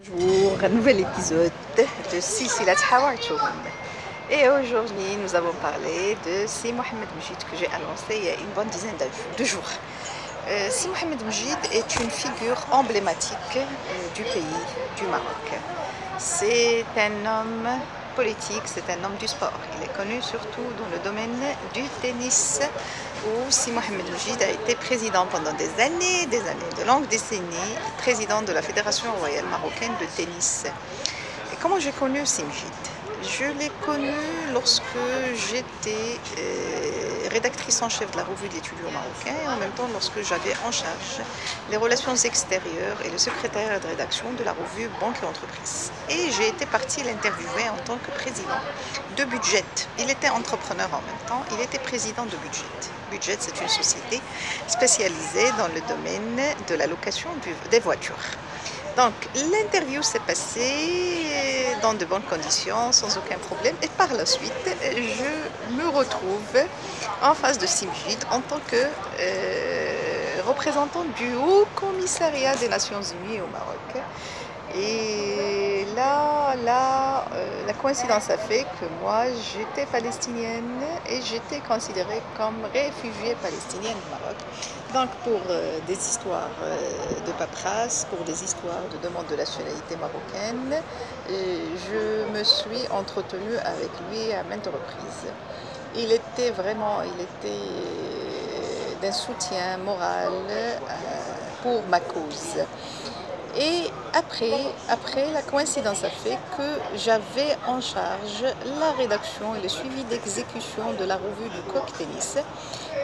Bonjour, un nouvel épisode de Silsilat Hawartoum. Et aujourd'hui, nous avons parlé de Si Mohamed Moujid que j'ai annoncé il y a une bonne dizaine de jours. Si Mohamed Moujid est une figure emblématique du pays, du Maroc. C'est un homme politique, c'est un homme du sport. Il est connu surtout dans le domaine du tennis, où Si Mohamed Moujid a été président pendant des années, de longues décennies, président de la Fédération royale marocaine de tennis. Et comment j'ai connu Si Moujid? Je l'ai connu lorsque j'étais rédactrice en chef de la revue de l'étudiant marocain et en même temps lorsque j'avais en charge les relations extérieures et le secrétaire de rédaction de la revue Banque et Entreprises. Et j'ai été partie l'interviewer en tant que président de Budget. Il était entrepreneur en même temps, il était président de Budget. Budget, c'est une société spécialisée dans le domaine de la location des voitures. Donc l'interview s'est passée dans de bonnes conditions, sans aucun problème. Et par la suite, je me retrouve en face de Si Moujid en tant que représentant du Haut Commissariat des Nations Unies au Maroc. Et là, la coïncidence a fait que moi, j'étais palestinienne et j'étais considérée comme réfugiée palestinienne du Maroc. Donc pour des histoires de paperasse, pour des histoires de demande de nationalité marocaine, je me suis entretenue avec lui à maintes reprises. Il était d'un soutien moral pour ma cause. Et après, la coïncidence a fait que j'avais en charge la rédaction et le suivi d'exécution de la revue du Coq Tennis.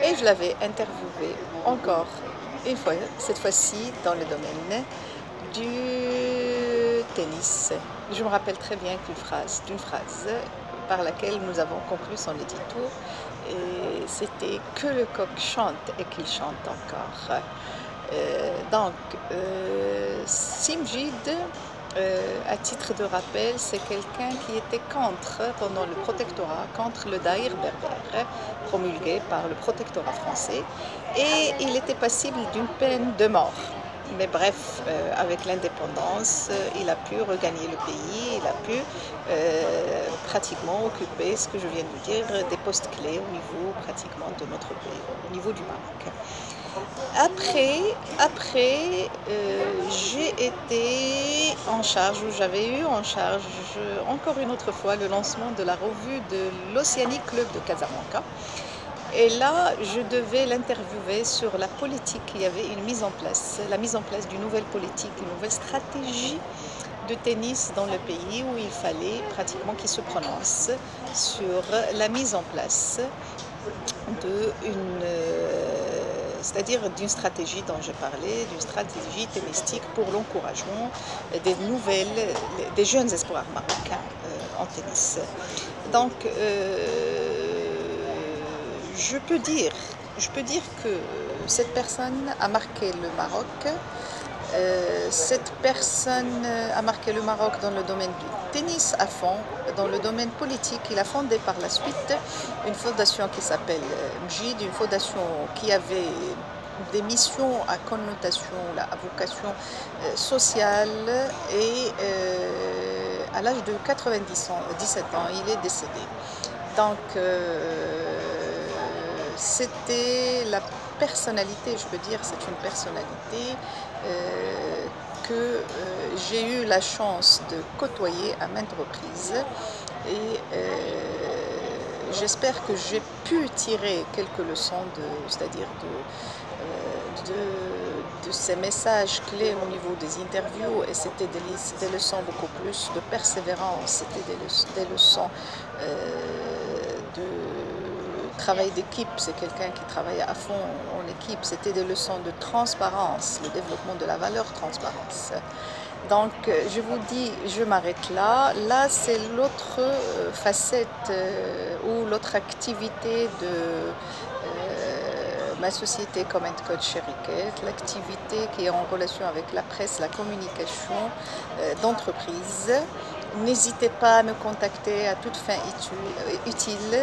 Et je l'avais interviewé encore une fois, cette fois-ci dans le domaine du tennis. Je me rappelle très bien d'une phrase par laquelle nous avons conclu son édito. Et c'était « Que le coq chante et qu'il chante encore ». Si Moujid, à titre de rappel, c'est quelqu'un qui était pendant le protectorat, contre le Daïr berbère, promulgué par le protectorat français, et il était passible d'une peine de mort. Mais bref, avec l'indépendance, il a pu regagner le pays, il a pu pratiquement occuper, ce que je viens de vous dire, des postes clés au niveau pratiquement de notre pays, au niveau du Maroc. Après, j'ai été en charge, ou j'avais eu en charge encore une autre fois le lancement de la revue de l'Oceanic Club de Casablanca. Et là, je devais l'interviewer sur la politique. Il y avait la mise en place d'une nouvelle politique, une nouvelle stratégie de tennis dans le pays où il fallait pratiquement qu'il se prononce sur la mise en place c'est-à-dire d'une stratégie dont je parlais, d'une stratégie tennistique pour l'encouragement des jeunes espoirs marocains en tennis. Donc, je peux dire que cette personne a marqué le Maroc. Cette personne a marqué le Maroc dans le domaine du tennis à fond, dans le domaine politique. Il a fondé par la suite une fondation qui s'appelle Moujid, une fondation qui avait des missions à connotation, à vocation sociale, et à l'âge de 97 ans, il est décédé. Donc, c'était la personnalité, je peux dire, c'est une personnalité que j'ai eu la chance de côtoyer à maintes reprises, et j'espère que j'ai pu tirer quelques leçons c'est-à-dire de ces messages clés au niveau des interviews, et c'était des leçons beaucoup plus de persévérance, c'était des leçons de travail d'équipe. C'est quelqu'un qui travaille à fond en équipe. C'était des leçons de transparence, le développement de la valeur transparence. Donc, je vous dis, je m'arrête là. Là, c'est l'autre facette ou l'autre activité de ma société Comment Code Sheriket, l'activité qui est en relation avec la presse, la communication d'entreprise. N'hésitez pas à me contacter à toute fin utile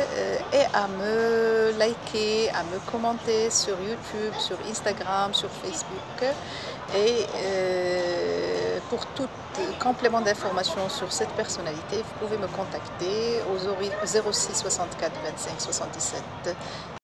et à me liker, à me commenter sur YouTube, sur Instagram, sur Facebook. Et Pour tout complément d'information sur cette personnalité, vous pouvez me contacter au 06 64 25 77